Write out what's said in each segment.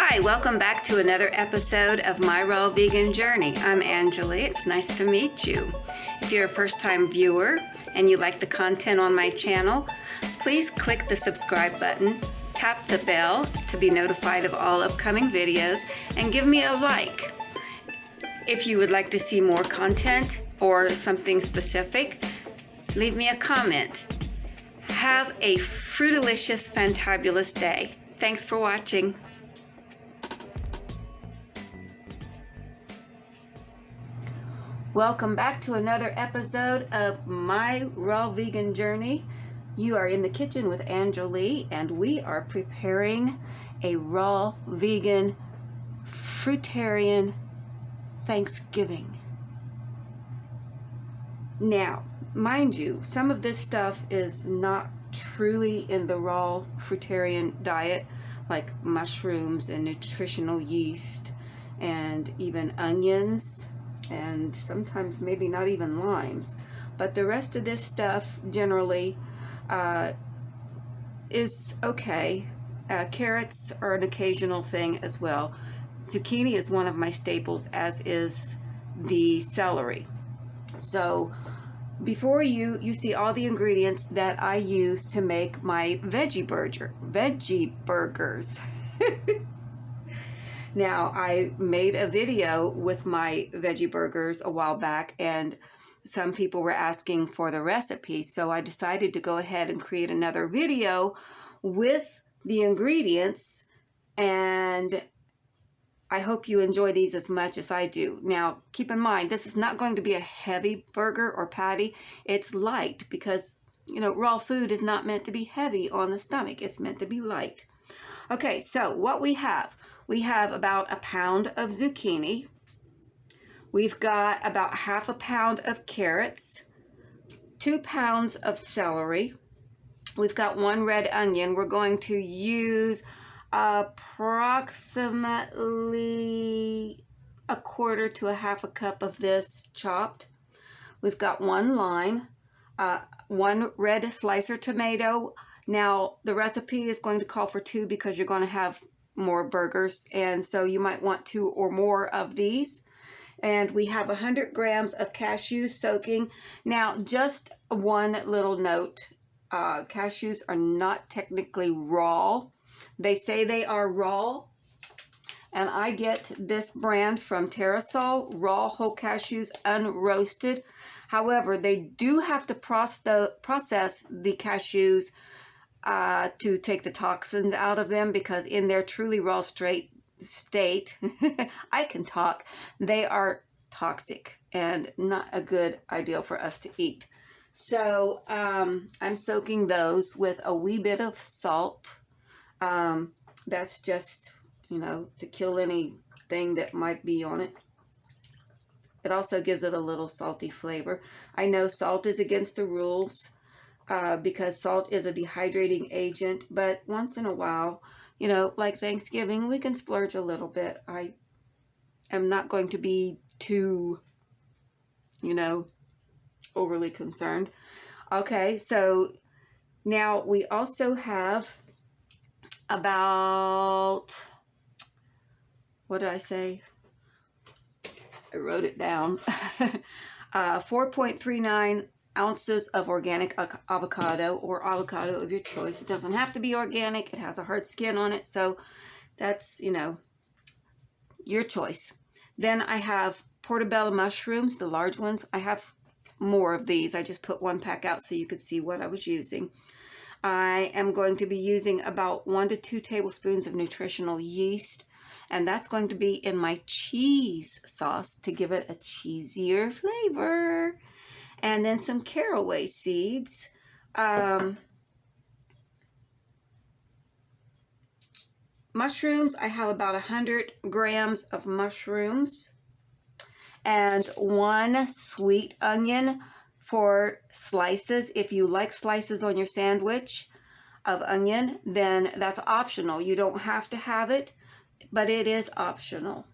Hi, welcome back to another episode of My Raw Vegan Journey. I'm Anjolie. It's nice to meet you. If you're a first-time viewer and you like the content on my channel, please click the subscribe button, tap the bell to be notified of all upcoming videos, and give me a like. If you would like to see more content or something specific, leave me a comment. Have a fruitalicious, fantabulous day. Thanks for watching. Welcome back to another episode of My Raw Vegan Journey. You are in the kitchen with Anjolie, and we are preparing a raw vegan fruitarian Thanksgiving. Now, mind you, some of this stuff is not truly in the raw fruitarian diet, like mushrooms and nutritional yeast and even onions, and sometimes maybe not even limes. But the rest of this stuff generally is okay. Carrots are an occasional thing as well. Zucchini is one of my staples, as is the celery. So before you see all the ingredients that I use to make my veggie burgers. Now, I made a video with my veggie burgers a while back, and some people were asking for the recipe, so I decided to go ahead and create another video with the ingredients, and I hope you enjoy these as much as I do. Now, keep in mind, this is not going to be a heavy burger or patty. It's light because, you know, raw food is not meant to be heavy on the stomach. It's meant to be light. Okay, so what we have about a pound of zucchini. We've got about half a pound of carrots, 2 pounds of celery. We've got 1 red onion. We're going to use approximately 1/4 to 1/2 cup of this chopped. We've got 1 lime, 1 red slicer tomato. Now, the recipe is going to call for 2 because you're going to have more burgers, and so you might want 2 or more of these. And we have 100 grams of cashews soaking. Now, just one little note, cashews are not technically raw. They say they are raw, and I get this brand from Terrasol, raw whole cashews, unroasted. However, they do have to process the cashews to take the toxins out of them, because in their truly raw state, I can talk, they are toxic and not a good idea for us to eat. So I'm soaking those with a wee bit of salt. That's just, you know, to kill anything that might be on it. It also gives it a little salty flavor. I know salt is against the rules because salt is a dehydrating agent, but once in a while, you know, like Thanksgiving, we can splurge a little bit. I am not going to be too, you know, overly concerned. Okay, so now we also have about, what did I say? I wrote it down. 4.39 ounces of organic avocado, or avocado of your choice. It doesn't have to be organic. It has a hard skin on it, so that's, you know, your choice. Then I have portobello mushrooms, the large ones. I have more of these. I just put 1 pack out so you could see what I was using. I am going to be using about 1 to 2 tablespoons of nutritional yeast, and that's going to be in my cheese sauce to give it a cheesier flavor. And then some caraway seeds. Mushrooms, I have about 100 grams of mushrooms. And 1 sweet onion for slices. If you like slices on your sandwich of onion, then that's optional. You don't have to have it, but it is optional.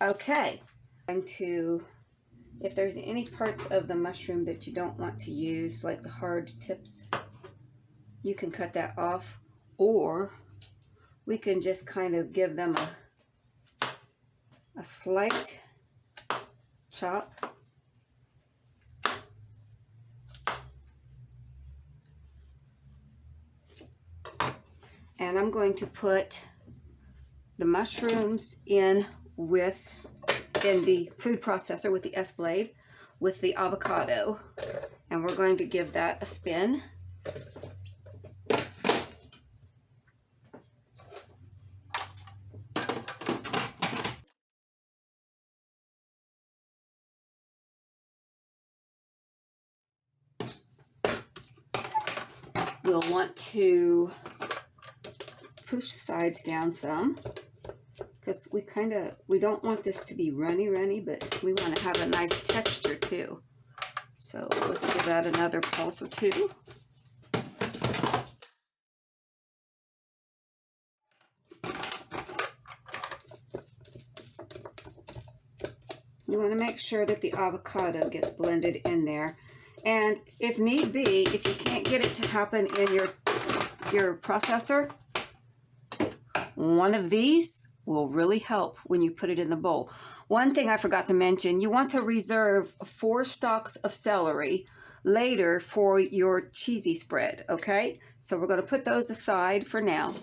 Okay. I'm going to, if there's any parts of the mushroom that you don't want to use, like the hard tips, you can cut that off, or we can just kind of give them a slight chop. And I'm going to put the mushrooms in the food processor with the S-blade with the avocado. And we're going to give that a spin. We'll want to push the sides down some because we don't want this to be runny, but we want to have a nice texture too. So let's give that another pulse or two. You want to make sure that the avocado gets blended in there. And if need be, if you can't get it to happen in your processor, one of these will really help when you put it in the bowl. One thing I forgot to mention, you want to reserve 4 stalks of celery later for your cheesy spread, okay? So we're going to put those aside for now.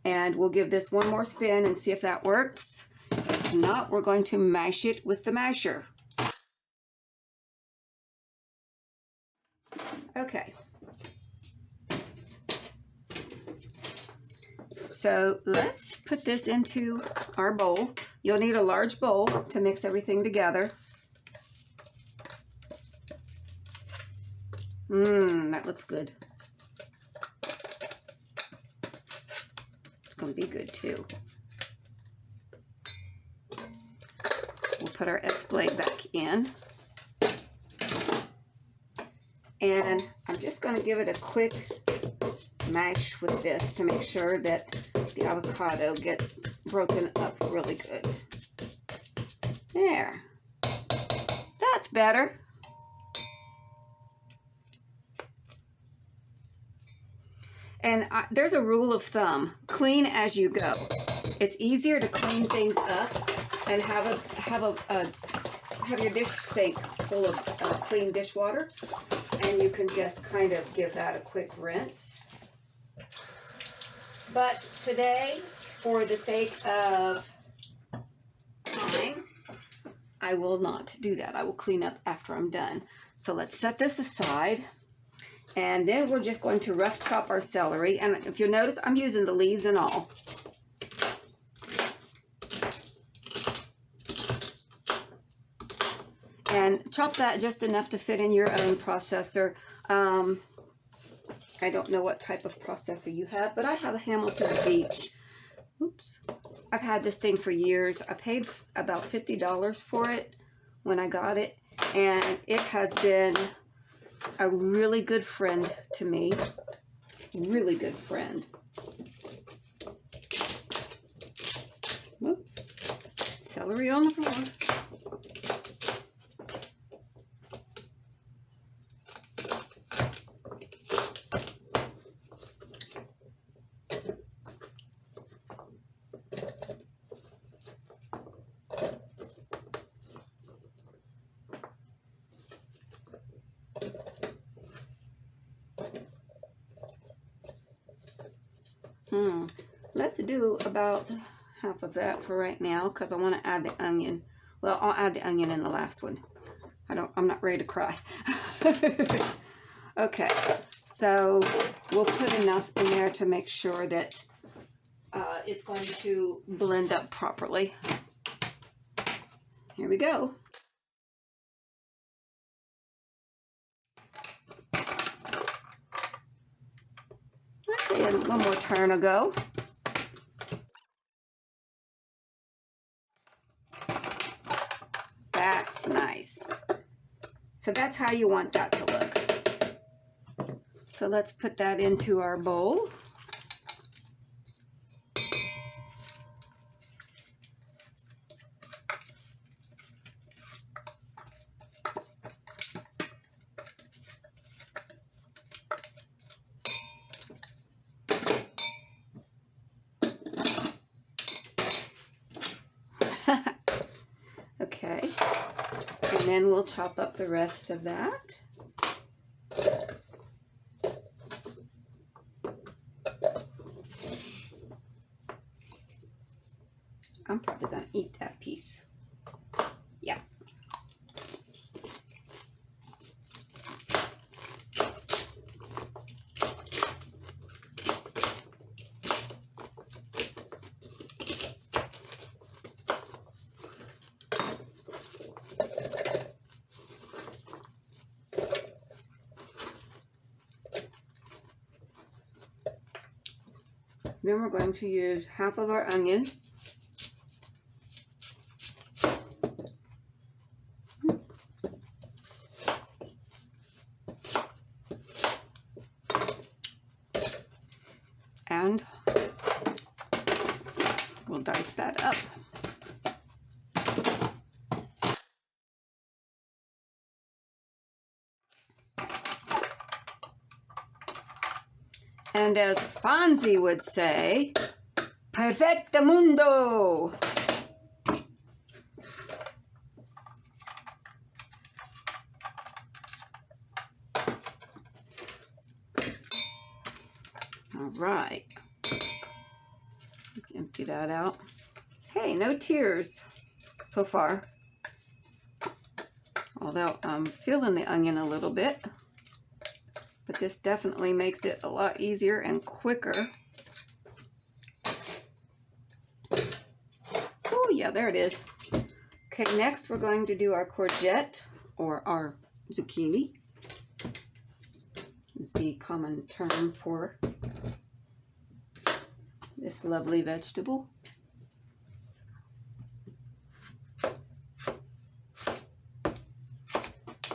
And we'll give this one more spin and see if that works. If not, we're going to mash it with the masher. Okay. So let's put this into our bowl. You'll need a large bowl to mix everything together. That looks good. It's going to be good too. We'll put our S-blade back in. And I'm just going to give it a quick mash with this to make sure that the avocado gets broken up really good. There. That's better. And there's a rule of thumb: clean as you go. It's easier to clean things up and have your dish sink full of clean dishwater, and you can just kind of give that a quick rinse. But today, for the sake of time, I will not do that. I will clean up after I'm done. So let's set this aside. And then we're just going to rough chop our celery. And if you'll notice, I'm using the leaves and all. And chop that just enough to fit in your own processor. I don't know what type of processor you have, but I have a Hamilton Beach. Oops. I've had this thing for years. I paid about $50 for it when I got it, and it has been a really good friend to me. Really good friend. Whoops. Celery on the floor. Let's do about half of that for right now because I want to add the onion. Well, I'll add the onion in the last one. I'm not ready to cry. Okay, so we'll put enough in there to make sure that it's going to blend up properly. Here we go. Okay, and one more turn will go. That's nice. So that's how you want that to look. So let's put that into our bowl. Okay, and then we'll chop up the rest of that. I'm probably going to eat that piece. Yeah. Then we're going to use half of our onion. And we'll dice that up. And as Fonzie would say, perfectamundo! All right. Let's empty that out. Hey, no tears so far. Although I'm feeling the onion a little bit. But this definitely makes it a lot easier and quicker. Oh yeah, there it is. Okay, next we're going to do our courgette, or our zucchini. Is the common term for this lovely vegetable.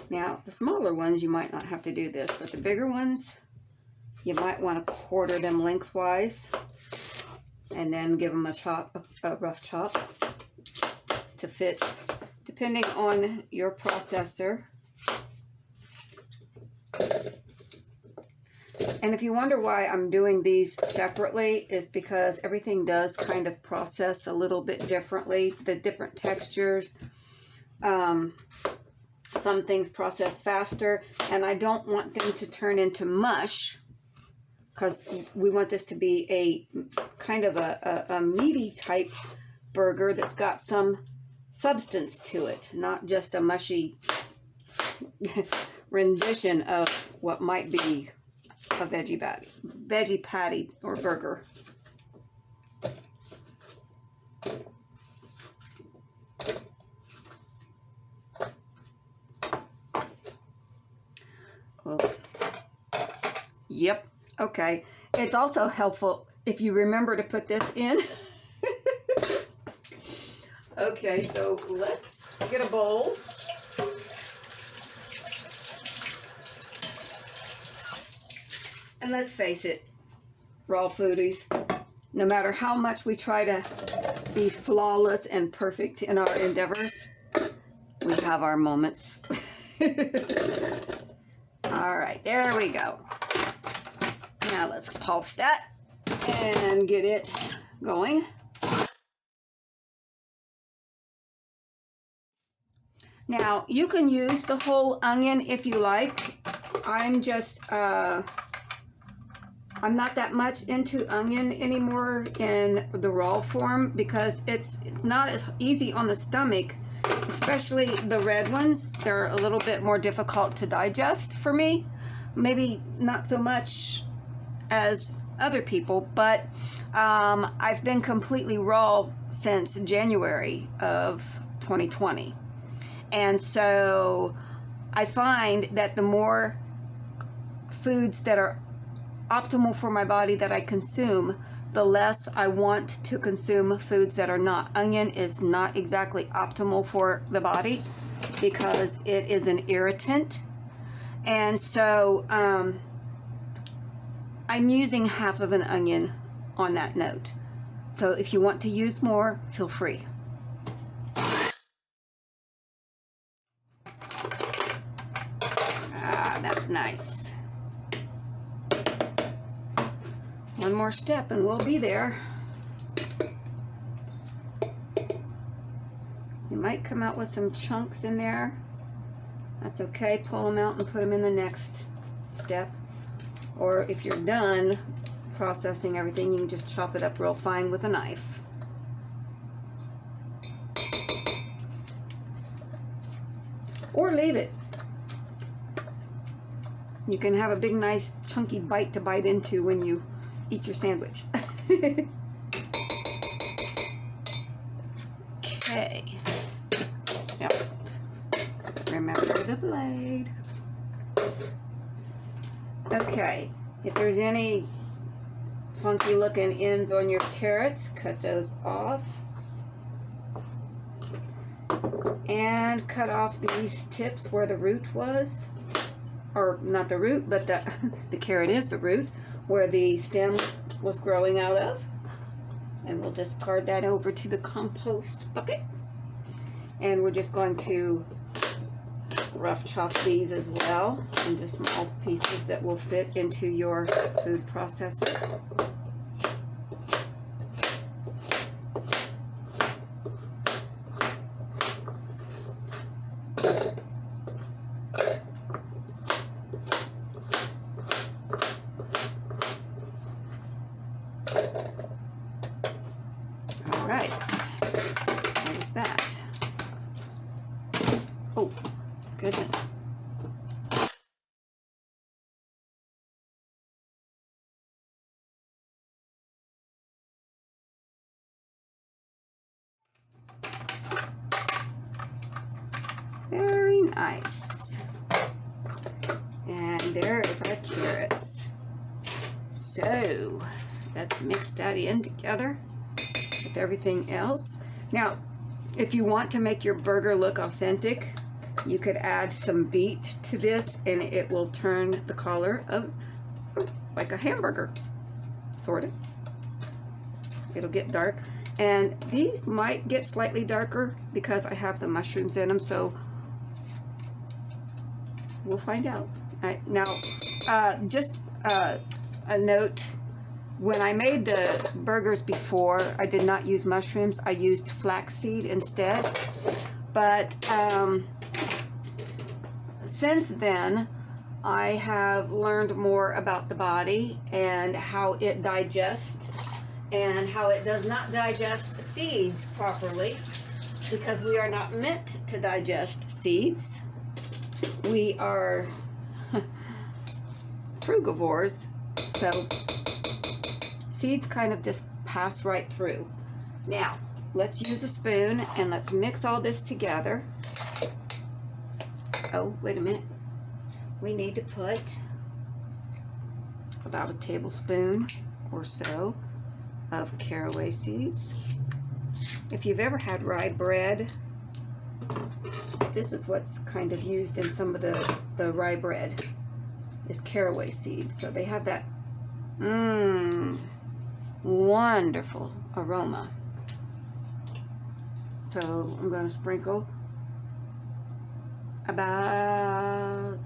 Now, the smaller ones, you might not have to do this, but the bigger ones, you might want to quarter them lengthwise and then give them a rough chop to fit, depending on your processor. And if you wonder why I'm doing these separately, it's because everything does kind of process a little bit differently, the different textures. Some things process faster, and I don't want them to turn into mush, because we want this to be a kind of a meaty type burger that's got some substance to it, not just a mushy rendition of what might be a veggie patty or burger. Oh. Yep. Okay. It's also helpful if you remember to put this in. Okay, so let's get a bowl. And let's face it, raw foodies, no matter how much we try to be flawless and perfect in our endeavors, we have our moments. All right, there we go. Now let's pulse that and get it going. Now, you can use the whole onion if you like. I'm just, I'm not that much into onion anymore in the raw form because it's not as easy on the stomach, especially the red ones. They're a little bit more difficult to digest for me. Maybe not so much as other people, but I've been completely raw since January of 2020. And so I find that the more foods that are optimal for my body that I consume, the less I want to consume foods that are not. Onion is not exactly optimal for the body because it is an irritant. And so I'm using half of an onion on that note. So if you want to use more, feel free. Ah, that's nice. One more step and we'll be there. You might come out with some chunks in there. That's okay. Pull them out and put them in the next step. Or if you're done processing everything, you can just chop it up real fine with a knife. Or leave it. You can have a big, nice, chunky bite to bite into when you eat your sandwich. Okay. Yep. Remember the blade. Okay. If there's any funky looking ends on your carrots, cut those off. And cut off these tips where the root was. Or not the root, but the carrot is the root, where the stem was growing out of. And we'll discard that over to the compost bucket. And we're just going to rough chop these as well into small pieces that will fit into your food processor. All right, there's that. Oh, goodness. Very nice. And there is our carrots. So let's mix that in together with everything else. Now, if you want to make your burger look authentic, you could add some beet to this and it will turn the color of like a hamburger, sort of. It'll get dark. And these might get slightly darker because I have the mushrooms in them, so we'll find out. Now, just a note, when I made the burgers before, I did not use mushrooms. I used flaxseed instead. But since then, I have learned more about the body and how it digests and how it does not digest seeds properly, because we are not meant to digest seeds. We are frugivores, so seeds kind of just pass right through. Now, let's use a spoon and let's mix all this together. Oh, wait a minute. We need to put about a tablespoon or so of caraway seeds. If you've ever had rye bread, this is what's kind of used in some of the rye bread, is caraway seeds. So they have that wonderful aroma. So I'm going to sprinkle about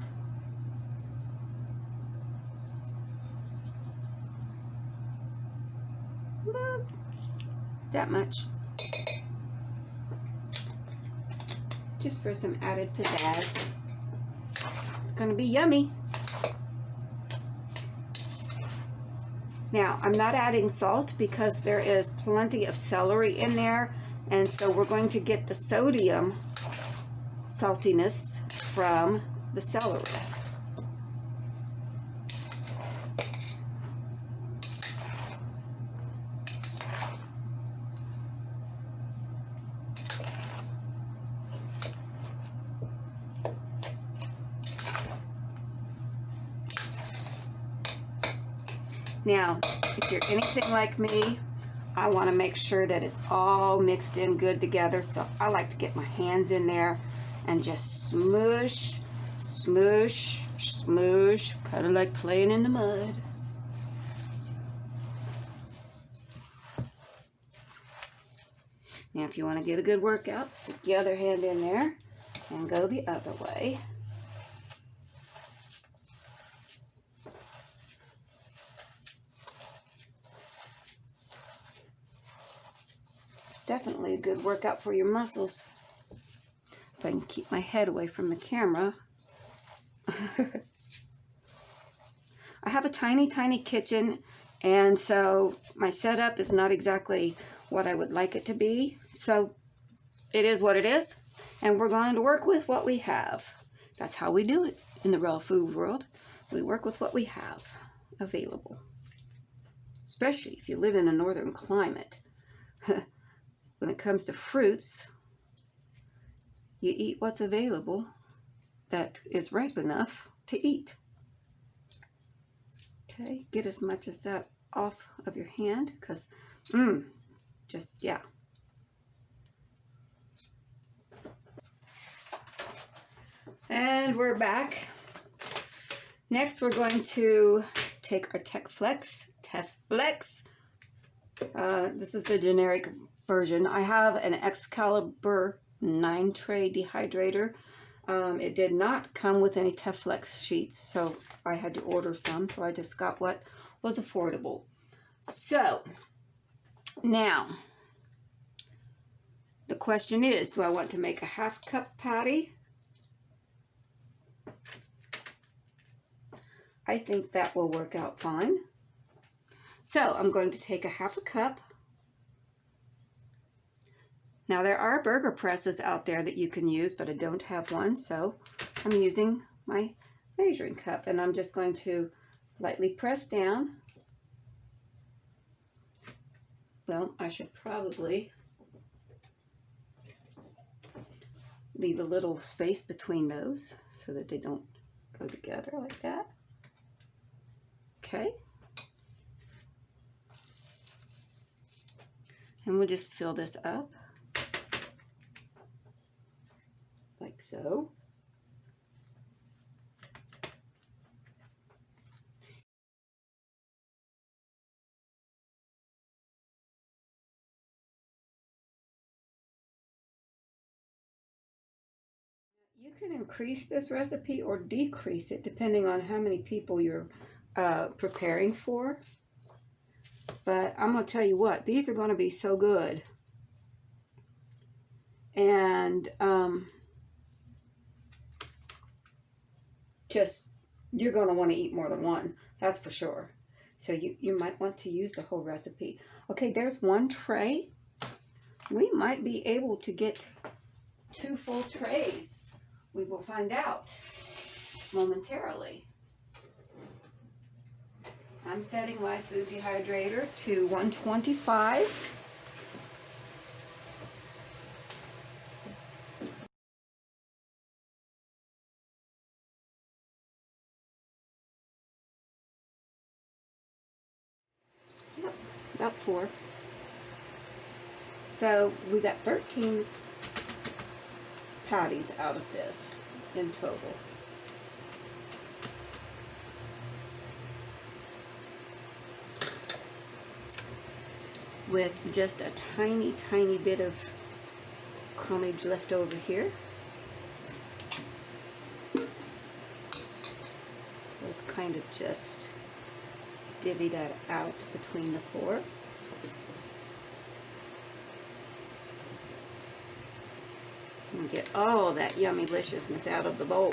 that much, just for some added pizzazz. It's going to be yummy. Now, I'm not adding salt because there is plenty of celery in there, and so we're going to get the sodium saltiness from the celery. Now, if you're anything like me, I want to make sure that it's all mixed in good together, so I like to get my hands in there and just smoosh, smoosh, smoosh, kind of like playing in the mud. Now, if you want to get a good workout, stick the other hand in there and go the other way. Definitely a good workout for your muscles. if I can keep my head away from the camera. I have a tiny, tiny kitchen, and so my setup is not exactly what I would like it to be. So it is what it is, and we're going to work with what we have. That's how we do it in the raw food world. We work with what we have available, especially if you live in a northern climate. When it comes to fruits, you eat what's available that is ripe enough to eat. Okay, get as much as that off of your hand, because, yeah. And we're back. Next, we're going to take our Teflex. This is the generic version. I have an Excalibur 9-tray dehydrator. It did not come with any Teflex sheets, so I had to order some, so I just got what was affordable. So, now, the question is, do I want to make a half-cup patty? I think that will work out fine. So, I'm going to take a half a cup. Now, there are burger presses out there that you can use, but I don't have one, so I'm using my measuring cup, and I'm just going to lightly press down. Well, I should probably leave a little space between those so that they don't go together like that. Okay. And we'll just fill this up like so. You can increase this recipe or decrease it depending on how many people you're preparing for. But I'm going to tell you what, these are going to be so good. And you're going to want to eat more than one, that's for sure. So you might want to use the whole recipe. Okay, there's one tray. We might be able to get 2 full trays. We will find out momentarily. I'm setting my food dehydrator to 125. Yep, about 4. So we got 13 patties out of this in total. With just a tiny, tiny bit of crumbage left over here. So let's kind of just divvy that out between the 4. And get all that yummy deliciousness out of the bowl.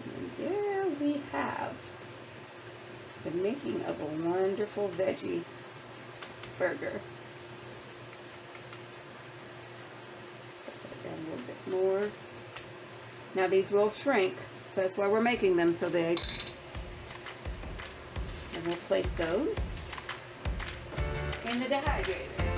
And there we have the making of a wonderful veggie burger. Press that down a little bit more. Now these will shrink, so that's why we're making them so big. And we'll place those in the dehydrator.